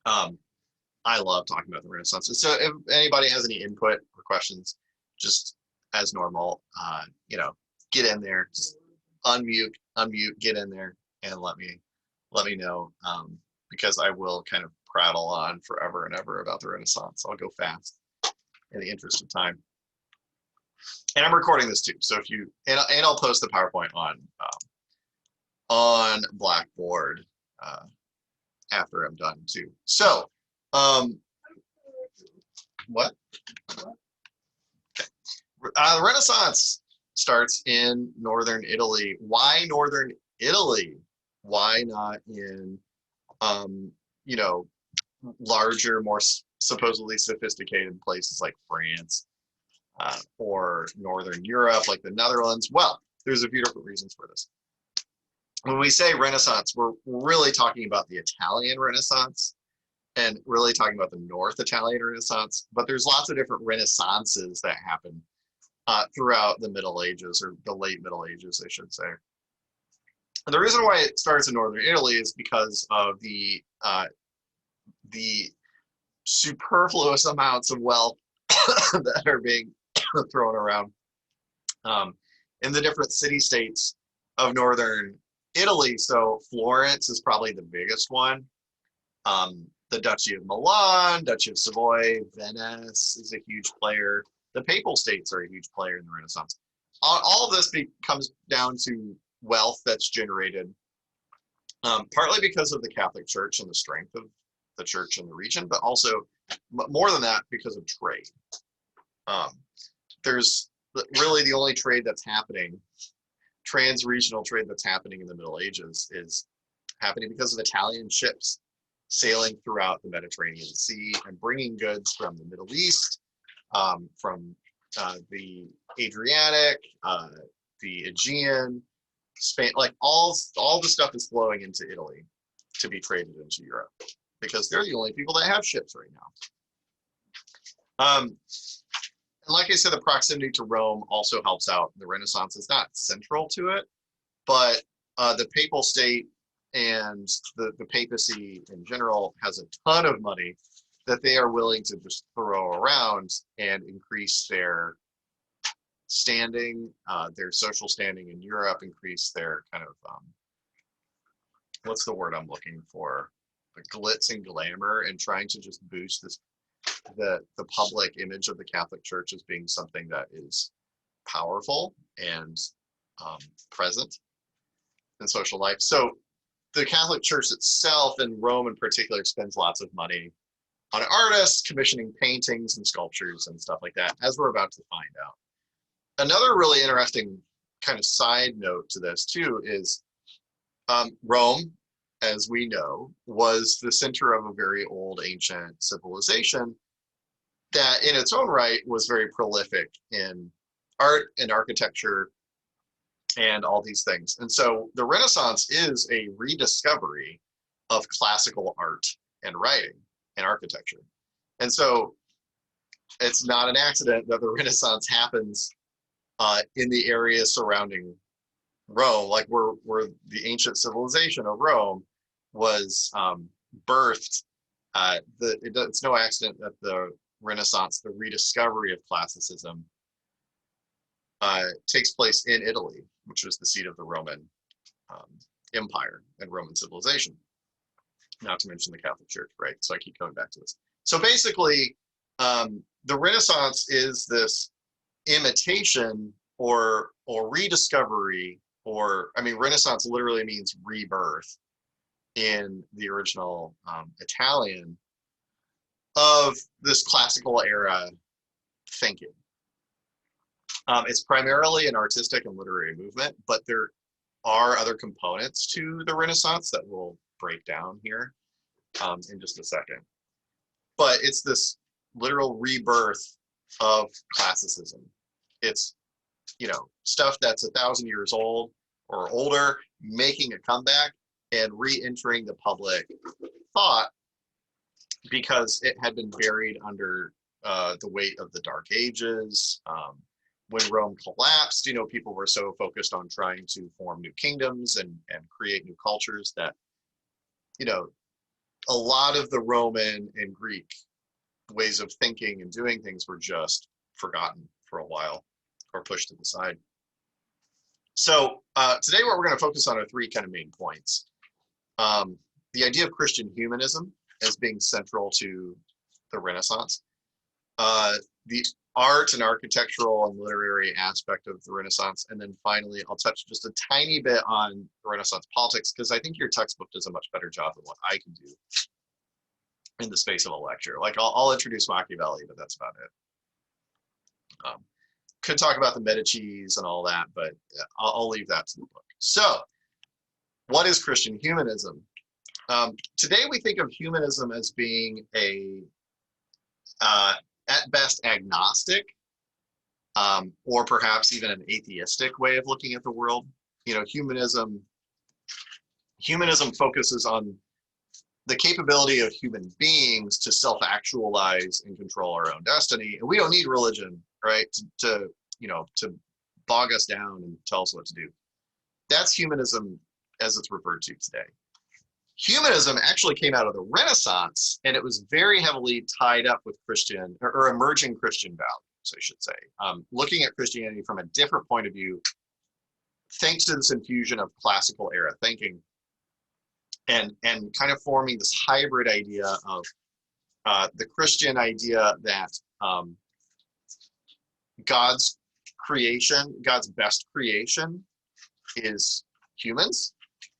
Um, I love talking about the Renaissance. So if anybody has any input or questions, just as normal, get in there, just unmute, get in there, and let me know, because I will kind of prattle on forever and ever about the Renaissance. I'll go fast in the interest of time, and I'm recording this too. So if you and I'll post the PowerPoint on Blackboard uh, after I'm done too. So um, what? The Renaissance starts in northern Italy. Why northern Italy? Why not in, um, you know, larger, more supposedly sophisticated places like France or northern Europe, like the Netherlands? Well, there's a few different reasons for this. When we say Renaissance, we're really talking about the Italian Renaissance and really talking about the North Italian Renaissance. But there's lots of different Renaissances that happen throughout the Middle Ages, or the late Middle Ages, I should say. And the reason why it starts in northern Italy is because of the superfluous amounts of wealth that are being thrown around um, in the different city-states of northern Italy. So Florence is probably the biggest one. The Duchy of Milan, Duchy of Savoy, Venice is a huge player. The Papal States are a huge player in the Renaissance. All of this comes down to wealth that's generated, partly because of the Catholic Church and the strength of the church in the region, but also, more than that, because of trade. There's really the only trade that's happening, trans-regional trade that's happening in the Middle Ages, is happening because of Italian ships sailing throughout the Mediterranean Sea and bringing goods from the Middle East, from the Adriatic, the Aegean, Spain, like all the stuff is flowing into Italy to be traded into Europe, because they're the only people that have ships right now. And like I said, the proximity to Rome also helps out the Renaissance. It's not central to it, but the papal state and the papacy in general has a ton of money that they are willing to just throw around and increase their standing, their social standing in Europe, increase their kind of, what's the word I'm looking for? The glitz and glamour, and trying to just boost the public image of the Catholic Church as being something that is powerful and present in social life. So the Catholic Church itself, and Rome in particular, spends lots of money on artists commissioning paintings and sculptures and stuff like that, as we're about to find out. Another really interesting kind of side note to this too is Rome, as we know, was the center of a very old ancient civilization that in its own right was very prolific in art and architecture and all these things. And so the Renaissance is a rediscovery of classical art and writing and architecture. And so it's not an accident that the Renaissance happens in the area surrounding Rome, like where the ancient civilization of Rome was birthed. It's no accident that the Renaissance, the rediscovery of classicism, takes place in Italy, which was the seat of the Roman Empire and Roman civilization. Not to mention the Catholic Church, right? So I keep coming back to this. So basically, the Renaissance is this imitation or rediscovery, or I mean, Renaissance literally means rebirth in the original Italian, of this classical era thinking. It's primarily an artistic and literary movement, but there are other components to the Renaissance that we'll break down here in just a second. But it's this literal rebirth of classicism. It's, stuff that's 1,000 years old or older, making a comeback and re-entering the public thought, because it had been buried under the weight of the Dark Ages. When Rome collapsed, people were so focused on trying to form new kingdoms and create new cultures that, a lot of the Roman and Greek ways of thinking and doing things were just forgotten for a while or pushed to the side. So today what we're going to focus on are three kind of main points. The idea of Christian humanism as being central to the Renaissance. The art and architectural and literary aspect of the Renaissance. And then finally, I'll touch just a tiny bit on Renaissance politics, because I think your textbook does a much better job than what I can do in the space of a lecture. Like I'll introduce Machiavelli, but that's about it. Could talk about the Medicis and all that, but I'll leave that to the book. So what is Christian humanism? Today we think of humanism as being a, at best, agnostic, or perhaps even an atheistic way of looking at the world. You know, humanism focuses on the capability of human beings to self-actualize and control our own destiny. And we don't need religion, right, to bog us down and tell us what to do. That's humanism as it's referred to today. Humanism actually came out of the Renaissance, and it was very heavily tied up with Christian or emerging Christian values, I should say. Looking at Christianity from a different point of view, thanks to this infusion of classical era thinking, and kind of forming this hybrid idea of the Christian idea that God's creation, God's best creation, is humans.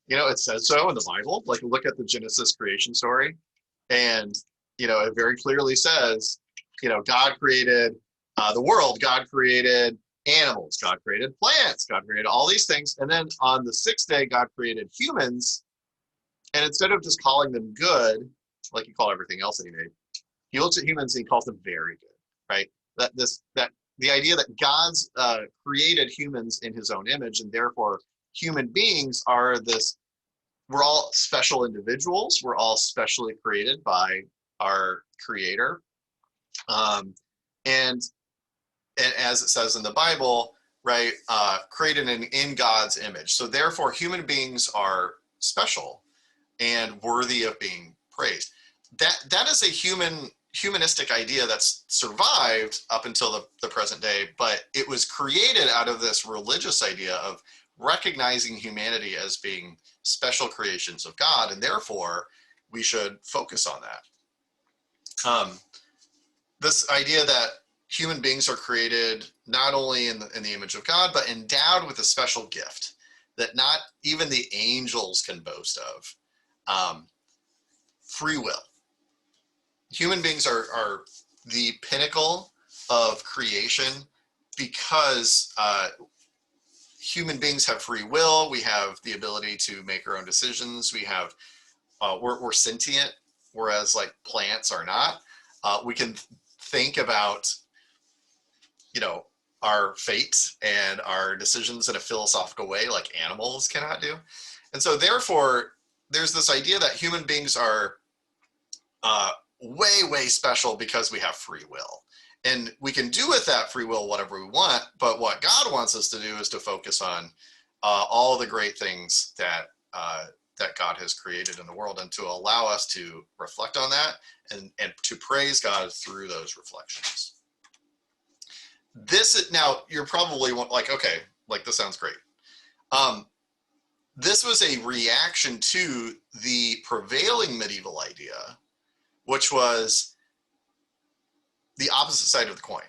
You know, it says so in the Bible. Like, look at the Genesis creation story, and it very clearly says, God created the world, God created animals, God created plants, God created all these things, and then on the sixth day, God created humans. And instead of just calling them good, like you call everything else that he made, he looks at humans and he calls them very good, right? That the idea that God's created humans in his own image, and therefore human beings are this, we're all special individuals, we're all specially created by our creator. And as it says in the Bible, right, created in God's image. So therefore human beings are special and worthy of being praised. That is a humanistic idea that's survived up until the present day, but it was created out of this religious idea of recognizing humanity as being special creations of God, and therefore we should focus on that. This idea that human beings are created not only in the image of God, but endowed with a special gift that not even the angels can boast of. Free will. Human beings are the pinnacle of creation because human beings have free will. We have the ability to make our own decisions. We have, we're sentient, whereas like plants are not. We can think about, our fate and our decisions in a philosophical way like animals cannot do. And so therefore, there's this idea that human beings are way, way special because we have free will. And we can do with that free will whatever we want, but what God wants us to do is to focus on all the great things that God has created in the world, and to allow us to reflect on that and to praise God through those reflections. Now, you're probably like, okay, like this sounds great. This was a reaction to the prevailing medieval idea, which was the opposite side of the coin.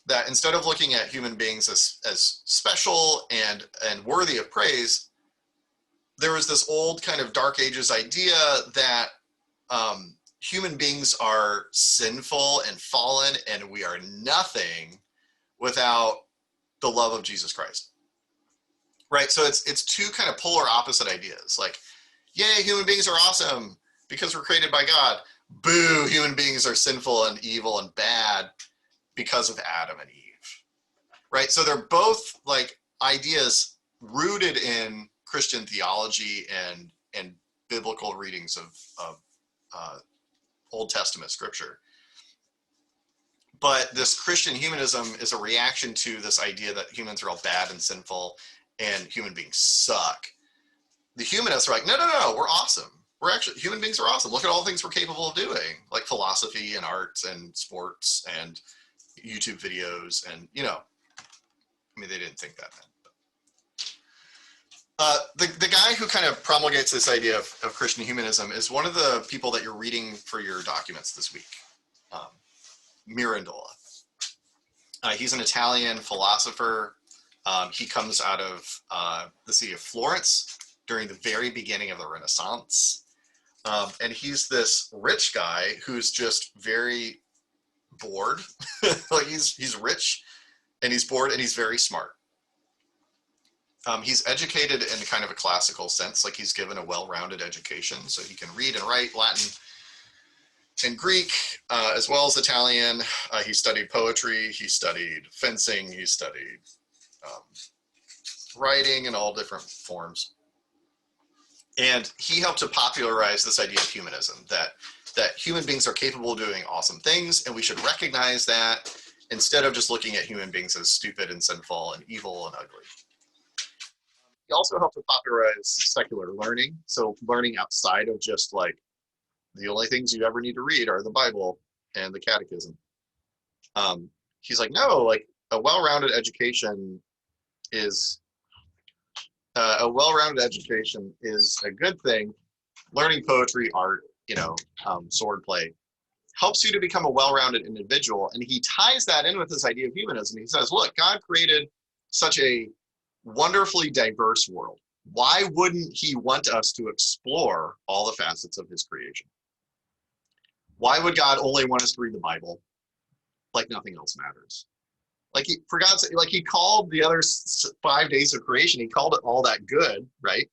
That instead of looking at human beings as special and worthy of praise, there was this old kind of Dark Ages idea that human beings are sinful and fallen, and we are nothing without the love of Jesus Christ. Right? So it's two kind of polar opposite ideas. Like, yay, human beings are awesome because we're created by God. Boo, human beings are sinful and evil and bad because of Adam and Eve. Right? So they're both like ideas rooted in Christian theology and biblical readings of Old Testament scripture. But this Christian humanism is a reaction to this idea that humans are all bad and sinful and human beings suck. The humanists are like, no, we're awesome. human beings are awesome. Look at all the things we're capable of doing, like philosophy and arts and sports and YouTube videos. And, you know, I mean, they didn't think that then. The guy who kind of promulgates this idea of Christian humanism is one of the people that you're reading for your documents this week, Mirandola. He's an Italian philosopher. He comes out of the city of Florence during the very beginning of the Renaissance. And he's this rich guy who's just very bored. Like he's rich and he's bored and he's very smart. He's educated in kind of a classical sense, like he's given a well-rounded education, so he can read and write Latin and Greek, as well as Italian. He studied poetry, he studied fencing, he studied writing in all different forms. And he helped to popularize this idea of humanism, that human beings are capable of doing awesome things, and we should recognize that instead of just looking at human beings as stupid and sinful and evil and ugly. He also helped to popularize secular learning, so learning outside of just like the only things you ever need to read are the Bible and the Catechism. He's like, no, like a well-rounded education is a good thing. Learning poetry, art, you know, swordplay helps you to become a well-rounded individual. And he ties that in with this idea of humanism. He says, look, God created such a wonderfully diverse world. Why wouldn't he want us to explore all the facets of his creation? Why would God only want us to read the Bible like nothing else matters? Like he, for God's sake, like he called the other 5 days of creation, he called it all that good, right?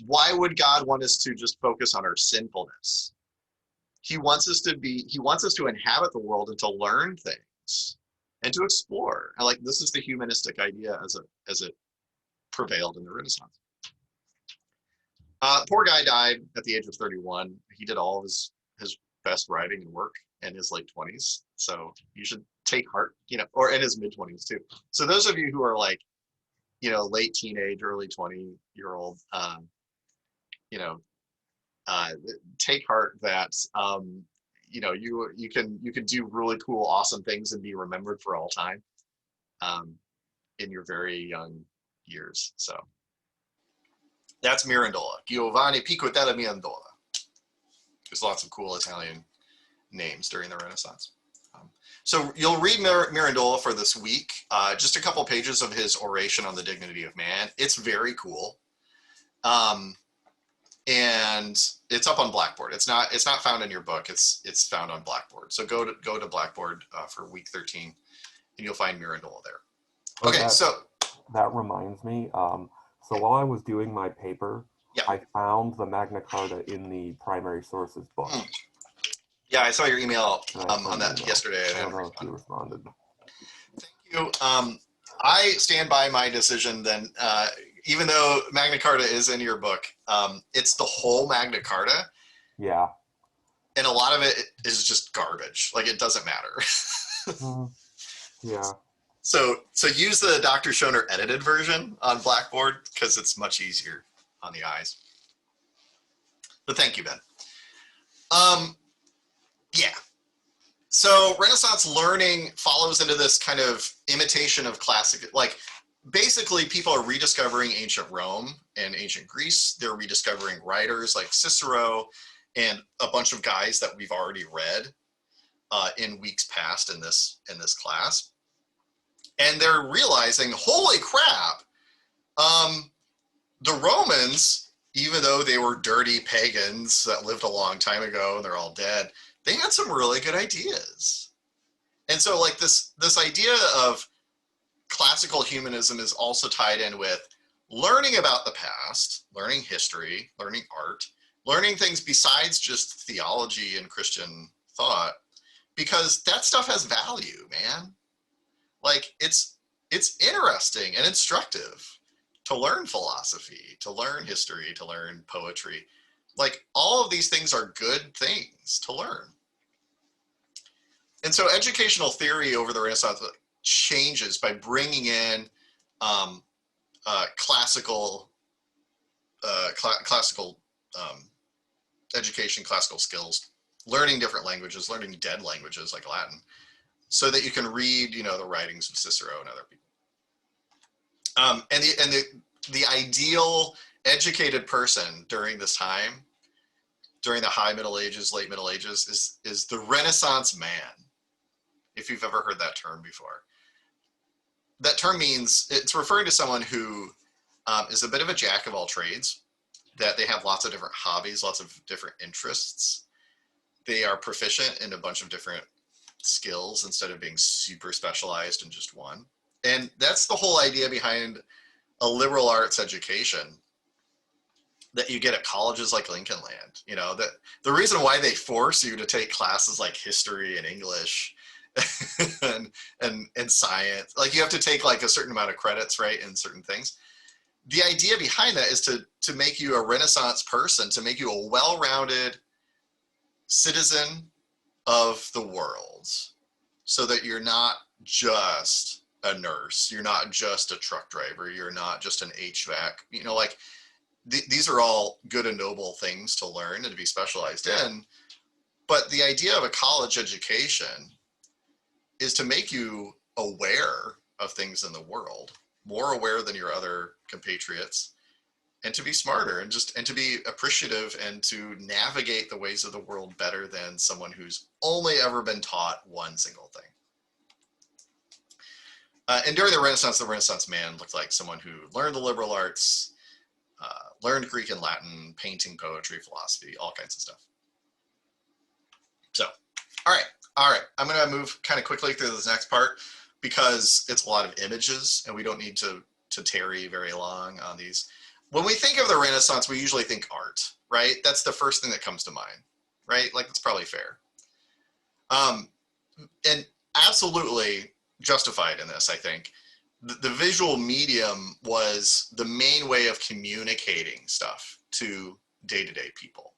Why would God want us to just focus on our sinfulness? He wants us to inhabit the world and to learn things and to explore. And like this is the humanistic idea as it prevailed in the Renaissance. Poor guy died at the age of 31. He did all of his best writing and work in his late 20s. So you should take heart, you know, or in his mid 20s too. So those of you who are like, you know, late teenage, early 20-year-old, you know, take heart that, you know, you can do really cool, awesome things and be remembered for all time in your very young years. So that's Mirandola, Giovanni Pico della Mirandola. There's lots of cool Italian names during the Renaissance. So you'll read Mirandola for this week, just a couple pages of his oration on the dignity of man. It's very cool. And it's up on Blackboard. It's not found in your book. It's found on Blackboard. So go to Blackboard for week 13 and you'll find Mirandola there. Okay, so that reminds me. So while I was doing my paper, yeah. I found the Magna Carta in the primary sources book. Yeah, I saw your email on that yesterday. I don't know if you responded. Thank you. I stand by my decision then, even though Magna Carta is in your book, it's the whole Magna Carta. Yeah. And a lot of it is just garbage. Like it doesn't matter. Yeah. So use the Dr. Schoner edited version on Blackboard because it's much easier on the eyes. But thank you, Ben. Yeah. So Renaissance learning follows into this kind of imitation of classic, like basically people are rediscovering ancient Rome and ancient Greece. They're rediscovering writers like Cicero and a bunch of guys that we've already read in weeks past in this class. And they're realizing, holy crap, the Romans, even though they were dirty pagans that lived a long time ago and they're all dead, they had some really good ideas. And so like this idea of classical humanism is also tied in with learning about the past, learning history, learning art, learning things besides just theology and Christian thought, because that stuff has value, man. Like it's interesting and instructive to learn philosophy, to learn history, to learn poetry. Like all of these things are good things to learn. And so educational theory over the Renaissance changes by bringing in classical education, classical skills, learning different languages, learning dead languages like Latin, so that you can read, the writings of Cicero and other people. And the ideal educated person during this time, during the High Middle Ages, Late Middle Ages, is the Renaissance man, if you've ever heard that term before. That term means, it's referring to someone who is a bit of a jack of all trades, that they have lots of different hobbies, lots of different interests. They are proficient in a bunch of different skills instead of being super specialized in just one. And that's the whole idea behind a liberal arts education that you get at colleges like Lincoln Land. That the reason why they force you to take classes like history and English and science, like you have to take like a certain amount of credits, right, in certain things. The idea behind that is to make you a Renaissance person, to make you a well-rounded citizen of the world, so that you're not just a nurse, you're not just a truck driver, you're not just an HVAC, these are all good and noble things to learn and to be specialized in. But the idea of a college education is to make you aware of things in the world, more aware than your other compatriots, and to be smarter and to be appreciative and to navigate the ways of the world better than someone who's only ever been taught one single thing. And during the Renaissance man looked like someone who learned the liberal arts, learned Greek and Latin, painting, poetry, philosophy, all kinds of stuff. So, all right. I'm going to move kind of quickly through this next part because it's a lot of images and we don't need to tarry very long on these. When we think of the Renaissance, we usually think art, right? That's the first thing that comes to mind, right? Like, that's probably fair. And absolutely justified in this, I think. The visual medium was the main way of communicating stuff to day-to-day people.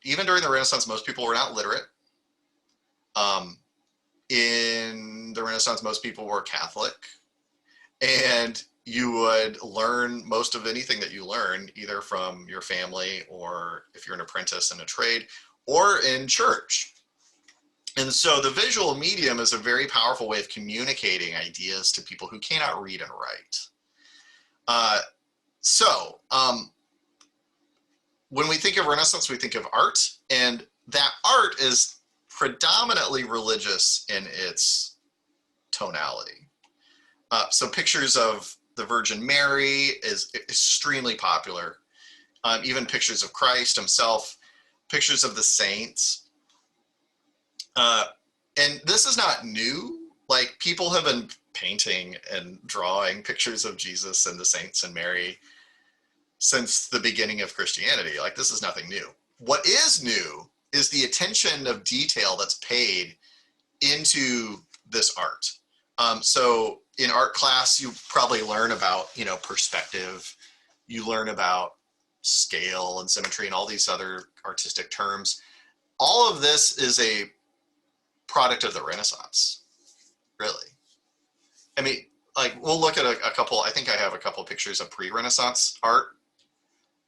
Even during the Renaissance, most people were not literate. In the Renaissance, most people were Catholic. And you would learn most of anything that you learn either from your family, or if you're an apprentice in a trade, or in church. And so the visual medium is a very powerful way of communicating ideas to people who cannot read and write. When we think of Renaissance, we think of art, and that art is predominantly religious in its tonality. So pictures of the Virgin Mary is extremely popular. Even pictures of Christ himself, pictures of the saints. And this is not new. Like, people have been painting and drawing pictures of Jesus and the saints and Mary since the beginning of Christianity. Like, this is nothing new. What is new is the attention of detail that's paid into this art. So in art class, you probably learn about, perspective. You learn about scale and symmetry and all these other artistic terms. All of this is a product of the Renaissance, really. I mean, like, we'll look at a couple, I think I have a couple of pictures of pre-Renaissance art,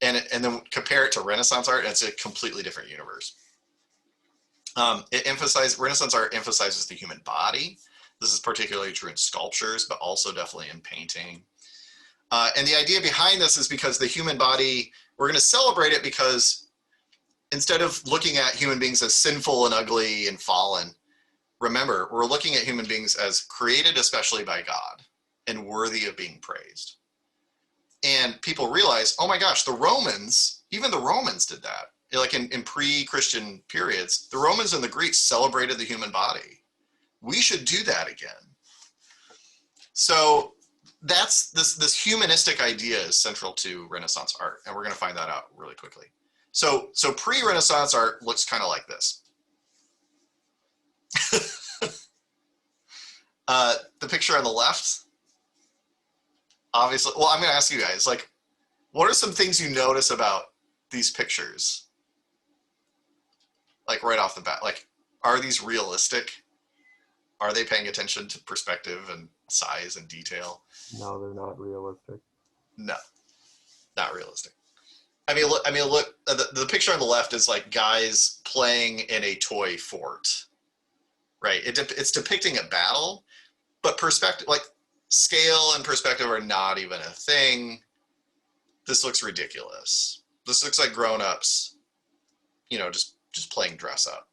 and then compare it to Renaissance art, and it's a completely different universe. Renaissance art emphasizes the human body. This is particularly true in sculptures, but also definitely in painting. And the idea behind this is because the human body, we're going to celebrate it because instead of looking at human beings as sinful and ugly and fallen, remember, we're looking at human beings as created especially by God and worthy of being praised. And people realize, oh my gosh, even the Romans did that. Like in pre-Christian periods, the Romans and the Greeks celebrated the human body. We should do that again. So that's this humanistic idea is central to Renaissance art, and we're going to find that out really quickly. So pre-Renaissance art looks kind of like this. The picture on the left, obviously, well, I'm going to ask you guys, like, what are some things you notice about these pictures? Like, right off the bat, like, are these realistic? Are they paying attention to perspective and size and detail? No, they're not realistic. No, not realistic. Look. The picture on the left is like guys playing in a toy fort, right? It's depicting a battle, but perspective, like scale and perspective, are not even a thing. This looks ridiculous. This looks like grown-ups, just playing dress up,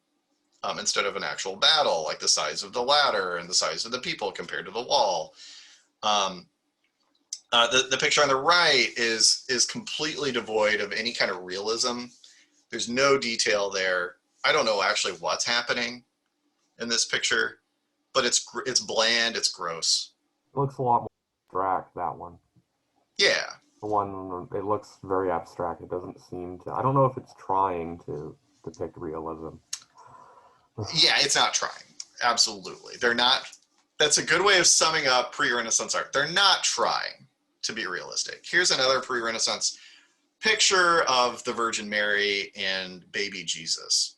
instead of an actual battle, like the size of the ladder and the size of the people compared to the wall. The picture on the right is completely devoid of any kind of realism. There's no detail there. I don't know actually what's happening in this picture, but it's bland, it's gross. It looks a lot more abstract, that one. Yeah. The one, it looks very abstract. It doesn't seem to, I don't know if it's trying to depict realism. Yeah, it's not trying. Absolutely. They're not, that's a good way of summing up pre-Renaissance art. They're not trying to be realistic. Here's another pre-Renaissance picture of the Virgin Mary and baby Jesus.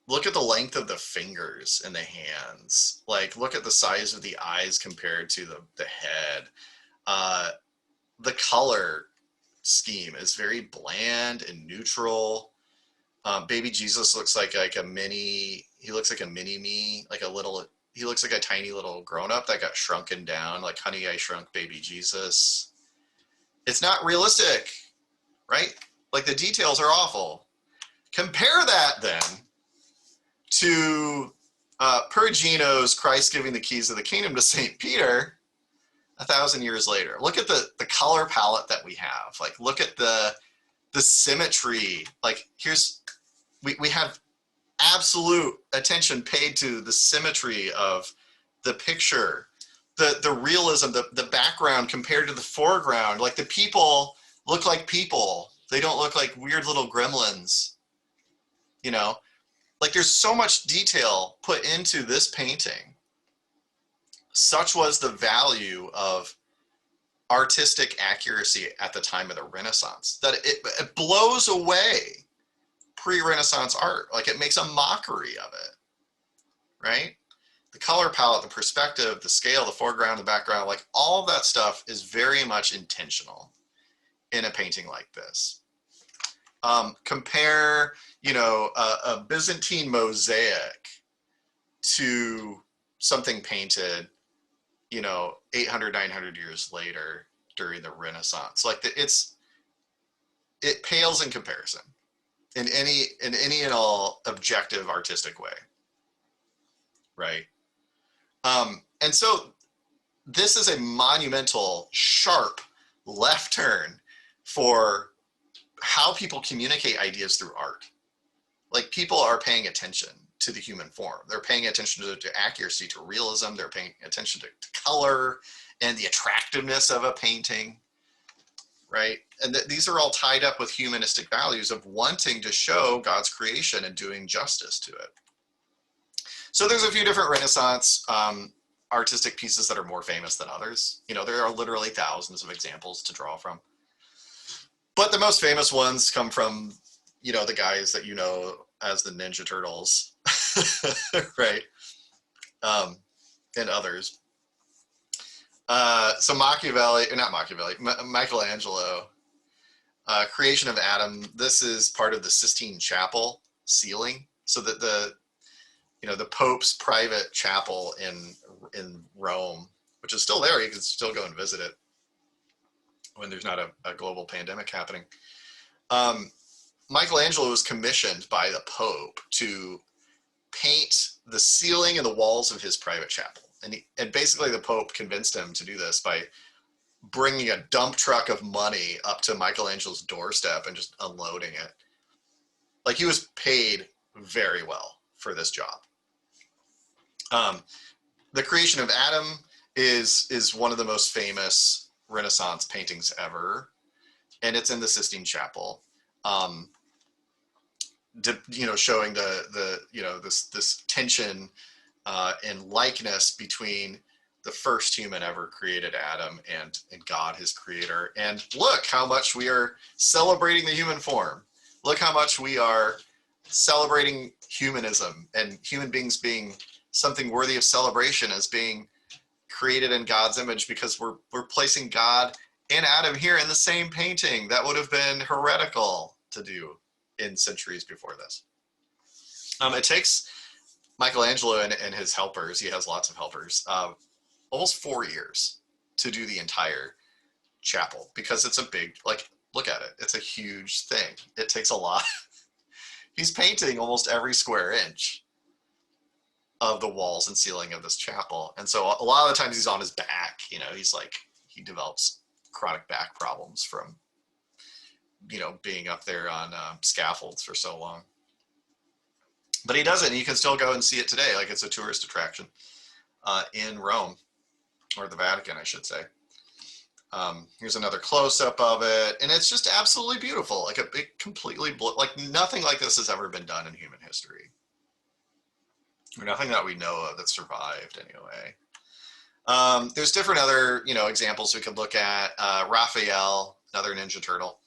Look at the length of the fingers and the hands. Like, look at the size of the eyes compared to the head. The color scheme is very bland and neutral. Baby Jesus looks like a mini, he looks like a mini-me, he looks like a tiny little grown-up that got shrunken down, like Honey, I Shrunk Baby Jesus. It's not realistic, right? Like, the details are awful. Compare that then to Perugino's Christ giving the keys of the kingdom to St. Peter 1,000 years later. Look at the color palette that we have. Like, look at the symmetry. Like, we have absolute attention paid to the symmetry of the picture, the realism, the background compared to the foreground. Like, the people look like people. They don't look like weird little gremlins, Like, there's so much detail put into this painting. Such was the value of artistic accuracy at the time of the Renaissance that it blows away pre-Renaissance art. Like, it makes a mockery of it, right? The color palette, the perspective, the scale, the foreground, the background, like, all of that stuff is very much intentional in a painting like this. Compare, a Byzantine mosaic to something painted, 800, 900 years later during the Renaissance. Like, it pales in comparison in any and all objective artistic way, right? And so this is a monumental, sharp left turn for how people communicate ideas through art. Like, people are paying attention to the human form. They're paying attention to accuracy, to realism. They're paying attention to color and the attractiveness of a painting, right? And these are all tied up with humanistic values of wanting to show God's creation and doing justice to it. So there's a few different Renaissance artistic pieces that are more famous than others. There are literally thousands of examples to draw from. But the most famous ones come from, the guys that as the Ninja Turtles, right? And others. So Michelangelo, Creation of Adam. This is part of the Sistine Chapel ceiling. So that the Pope's private chapel in Rome, which is still there. You can still go and visit it when there's not a global pandemic happening. Michelangelo was commissioned by the Pope to paint the ceiling and the walls of his private chapel. And basically the Pope convinced him to do this by bringing a dump truck of money up to Michelangelo's doorstep and just unloading it. Like, he was paid very well for this job. The Creation of Adam is one of the most famous Renaissance paintings ever, and it's in the Sistine Chapel. Showing this tension and likeness between the first human ever created, Adam, and God, his creator. And look how much we are celebrating the human form. Look how much we are celebrating humanism and human beings being something worthy of celebration, as being created in God's image, because we're placing God in Adam here in the same painting. That would have been heretical to do in centuries before this. It takes Michelangelo and his helpers, he has lots of helpers, almost 4 years to do the entire chapel, because it's a big, like, look at it. It's a huge thing. It takes a lot. He's painting almost every square inch of the walls and ceiling of this chapel. And so a lot of the times he's on his back, you know, he develops chronic back problems from, you know, being up there on scaffolds for so long. But he does it, and you can still go and see it today. Like, it's a tourist attraction in Rome, or the Vatican, I should say. Here's another close-up of it, and it's just absolutely beautiful. Like, like nothing like this has ever been done in human history. Or nothing that we know of that survived, anyway. There's different other, you know, examples we could look at. Raphael, another Ninja Turtle.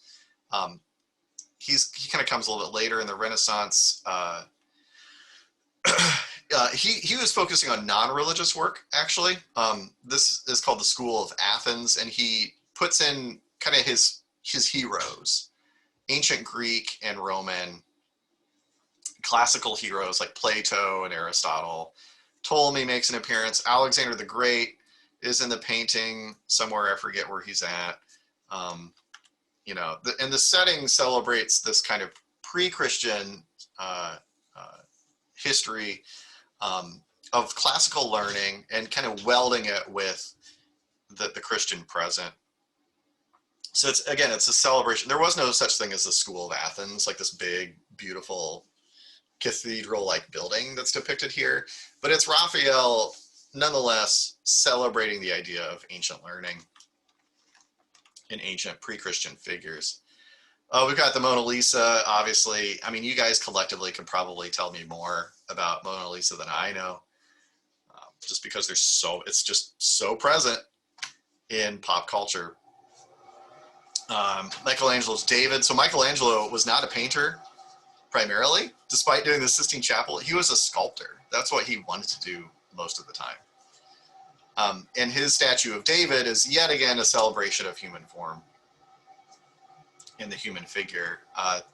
He kind of comes a little bit later in the Renaissance. He was focusing on non-religious work, actually. This is called the School of Athens, and he puts in kind of his heroes, ancient Greek and Roman, classical heroes like Plato and Aristotle. Ptolemy makes an appearance. Alexander the Great is in the painting somewhere. I forget where he's at. You know, and the setting celebrates this kind of pre-Christian history of classical learning, and kind of welding it with the Christian present. So it's a celebration. There was no such thing as the School of Athens, like this big, beautiful cathedral-like building that's depicted here. But it's Raphael, nonetheless, celebrating the idea of ancient learning and ancient pre-Christian figures. We've got the Mona Lisa, obviously. I mean, you guys collectively could probably tell me more about Mona Lisa than I know, just because it's just so present in pop culture. Michelangelo's David. So Michelangelo was not a painter primarily, despite doing the Sistine Chapel. He was a sculptor. That's what he wanted to do most of the time. And his statue of David is yet again a celebration of human form in the human figure.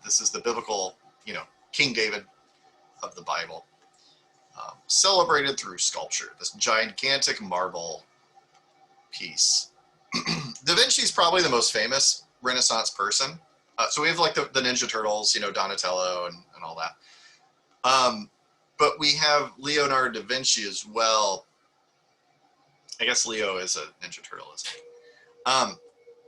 This is the biblical, you know, King David of the Bible, celebrated through sculpture, this gigantic marble piece. Da Vinci's probably the most famous Renaissance person. So we have like the Ninja Turtles, you know, Donatello and all that. But we have Leonardo da Vinci as well. I guess Leo is a Ninja Turtle, isn't he?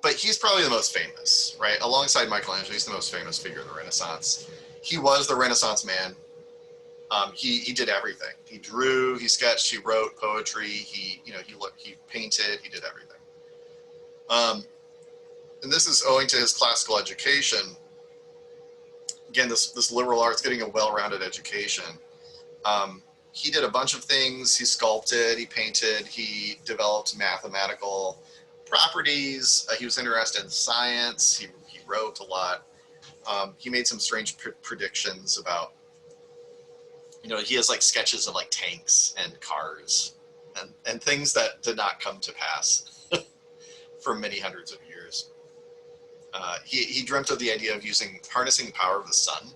But he's probably the most famous, right? Alongside Michelangelo, he's the most famous figure of the Renaissance. He was the Renaissance man. He did everything. He drew, he sketched, he wrote poetry, he painted, he did everything. And this is owing to his classical education. Again, this liberal arts, getting a well-rounded education. He did a bunch of things. He sculpted, he painted, he developed mathematical properties. He was interested in science. He wrote a lot. He made some strange predictions about, you know, he has like sketches of like tanks and cars and things that did not come to pass for many hundreds of years. He dreamt of the idea of harnessing the power of the sun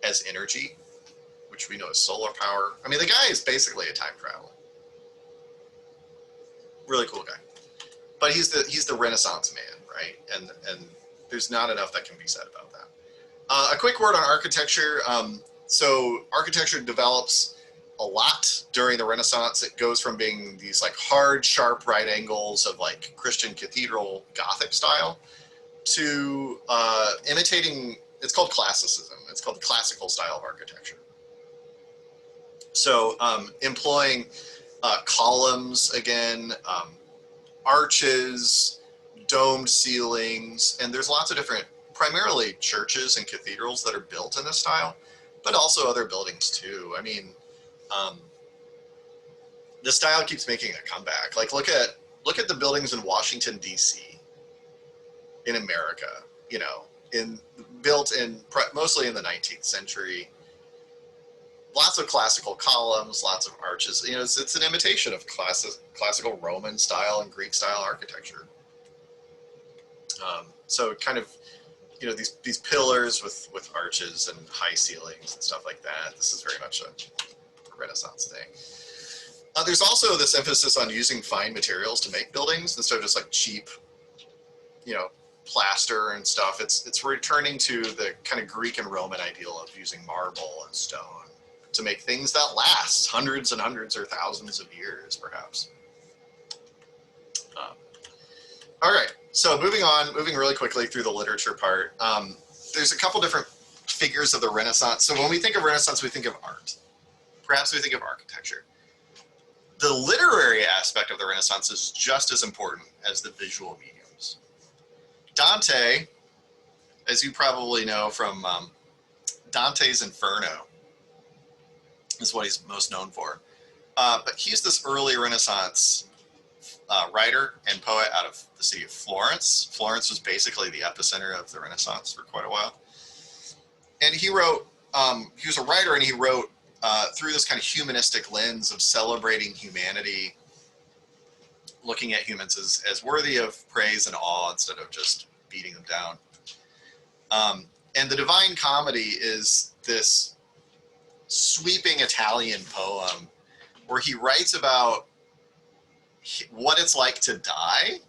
as energy, which we know is solar power. I mean, the guy is basically a time traveler. Really cool guy. But he's the Renaissance man, right? And there's not enough that can be said about that. A quick word on architecture. So architecture develops a lot during the Renaissance. It goes from being these like hard, sharp right angles of like Christian cathedral Gothic style to imitating, it's called classicism. It's called the classical style of architecture. So employing columns again, arches, domed ceilings, and there's lots of different, primarily churches and cathedrals that are built in this style, but also other buildings too. I mean, the style keeps making a comeback. Like look at the buildings in Washington, D.C., in America, you know, built mostly in the 19th century. Lots of classical columns, lots of arches. You know, it's an imitation of classical Roman style and Greek style architecture. So kind of, you know, these pillars with arches and high ceilings and stuff like that. This is very much a Renaissance thing. There's also this emphasis on using fine materials to make buildings instead of just like cheap, you know, plaster and stuff. It's returning to the kind of Greek and Roman ideal of using marble and stone to make things that last hundreds and hundreds or thousands of years, perhaps. All right, so moving really quickly through the literature part. There's a couple different figures of the Renaissance. So when we think of Renaissance, we think of art. Perhaps we think of architecture. The literary aspect of the Renaissance is just as important as the visual mediums. Dante, as you probably know from Dante's Inferno, is what he's most known for. But he's this early Renaissance writer and poet out of the city of Florence. Florence was basically the epicenter of the Renaissance for quite a while. And he wrote, he was a writer, and he wrote through this kind of humanistic lens of celebrating humanity, looking at humans as worthy of praise and awe instead of just beating them down. And the Divine Comedy is this sweeping Italian poem where he writes about what it's like to die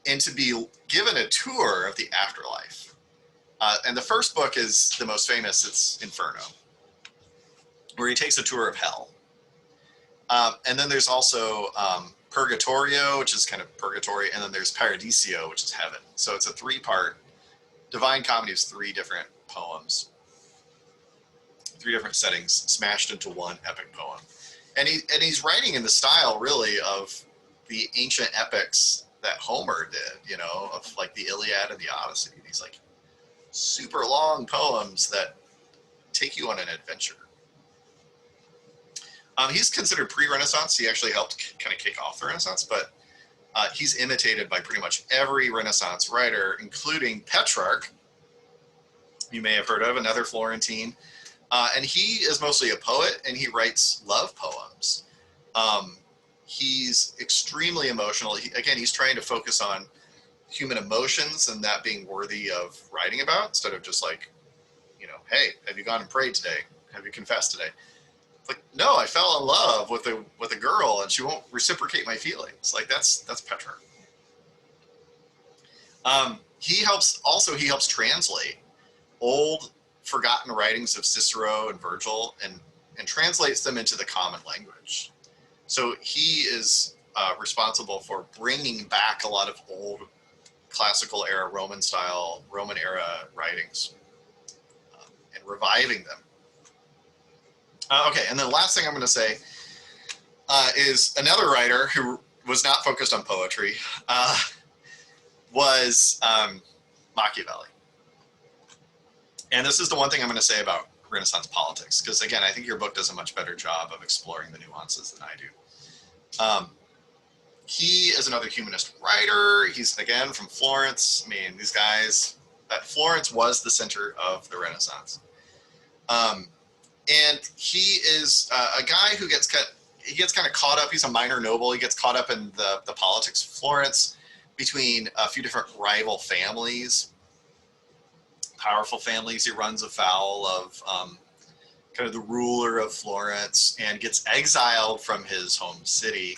and to be given a tour of the afterlife. And the first book is the most famous. It's Inferno, where he takes a tour of hell. And then there's also Purgatorio, which is kind of purgatory, and then there's Paradiso, which is heaven. So it's a three-part, Divine Comedy is three different poems, three different settings smashed into one epic poem. And he's writing in the style, really, of the ancient epics that Homer did, you know, of like the Iliad and the Odyssey. These like super long poems that take you on an adventure. He's considered pre-Renaissance. He actually helped kind of kick off the Renaissance, but he's imitated by pretty much every Renaissance writer, including Petrarch, you may have heard of, another Florentine. And he is mostly a poet, and he writes love poems. He's extremely emotional. He's trying to focus on human emotions and that being worthy of writing about, instead of just like, you know, hey, have you gone and prayed today? Have you confessed today? Like, no, I fell in love with a girl and she won't reciprocate my feelings. Like that's Petrarch. He helps translate old forgotten writings of Cicero and Virgil and translates them into the common language. So he is responsible for bringing back a lot of old classical era Roman era writings and reviving them. Okay, and then the last thing I'm going to say is another writer who was not focused on poetry was Machiavelli. And this is the one thing I'm going to say about Renaissance politics, because again, I think your book does a much better job of exploring the nuances than I do. He is another humanist writer. He's, again, from Florence. I mean, these guys, Florence was the center of the Renaissance. And he is a guy who gets kind of caught up. He's a minor noble. He gets caught up in the politics of Florence between a few different rival families, powerful families. He runs afoul of kind of the ruler of Florence and gets exiled from his home city.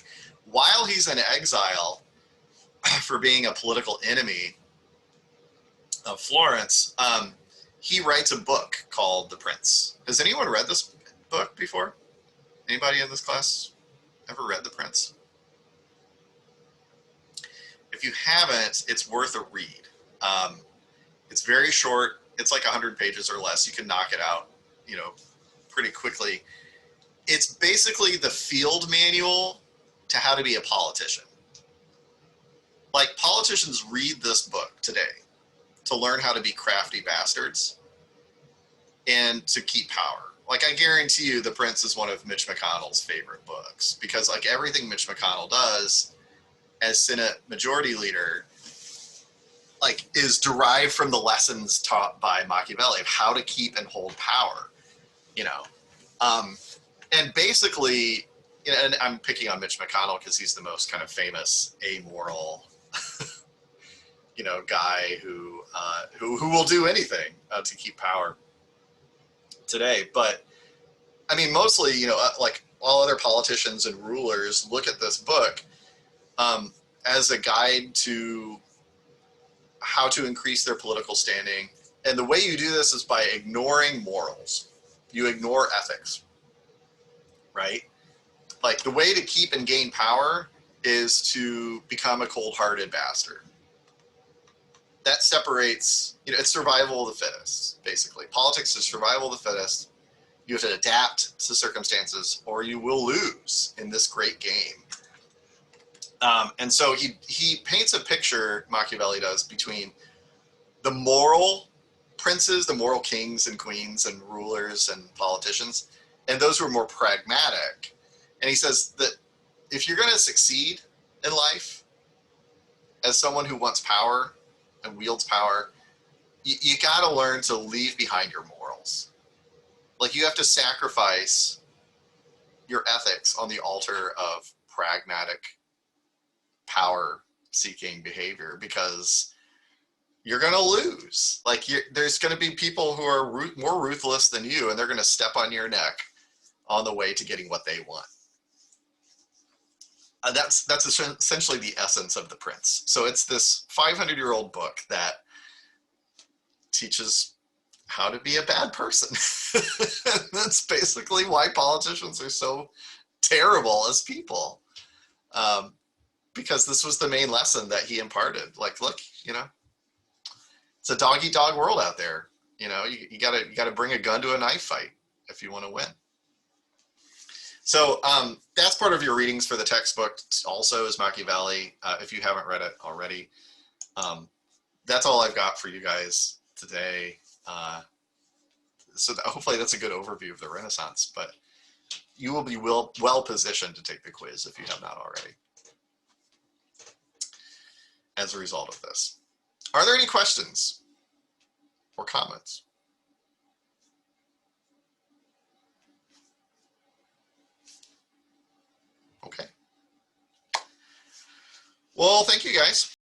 While he's in exile for being a political enemy of Florence, he writes a book called The Prince. Has anyone read this book before? Anybody in this class ever read The Prince? If you haven't, it's worth a read. It's very short. It's like 100 pages or less. You can knock it out, you know, pretty quickly. It's basically the field manual to how to be a politician. Like, politicians read this book today to learn how to be crafty bastards and to keep power. Like, I guarantee you The Prince is one of Mitch McConnell's favorite books, because like everything Mitch McConnell does as Senate Majority Leader, like, is derived from the lessons taught by Machiavelli of how to keep and hold power, you know. And basically, you know, and I'm picking on Mitch McConnell because he's the most kind of famous amoral guy who will do anything to keep power today. But I mean, mostly, like all other politicians and rulers look at this book as a guide to how to increase their political standing. And the way you do this is by ignoring morals. You ignore ethics, right? Like the way to keep and gain power is to become a cold-hearted bastard. That separates, it's survival of the fittest, basically. Politics is survival of the fittest. You have to adapt to circumstances or you will lose in this great game. And so he paints a picture, Machiavelli does, between the moral princes, the moral kings and queens and rulers and politicians, and those who are more pragmatic. And he says that if you're going to succeed in life as someone who wants power and wields power, you got to learn to leave behind your morals. Like you have to sacrifice your ethics on the altar of pragmatic power-seeking behavior because you're going to lose. Like there's going to be people who are more ruthless than you, and they're going to step on your neck on the way to getting what they want. That's essentially the essence of The Prince. So it's this 500-year-old book that teaches how to be a bad person. That's basically why politicians are so terrible as people. Because this was the main lesson that he imparted. Like, look, it's a dog-eat-dog world out there. You gotta bring a gun to a knife fight if you want to win. So that's part of your readings for the textbook. Also, is Machiavelli. If you haven't read it already, that's all I've got for you guys today. So hopefully that's a good overview of the Renaissance. But you will be well positioned to take the quiz if you have not already. As a result of this, are there any questions or comments? Okay. Well, thank you guys.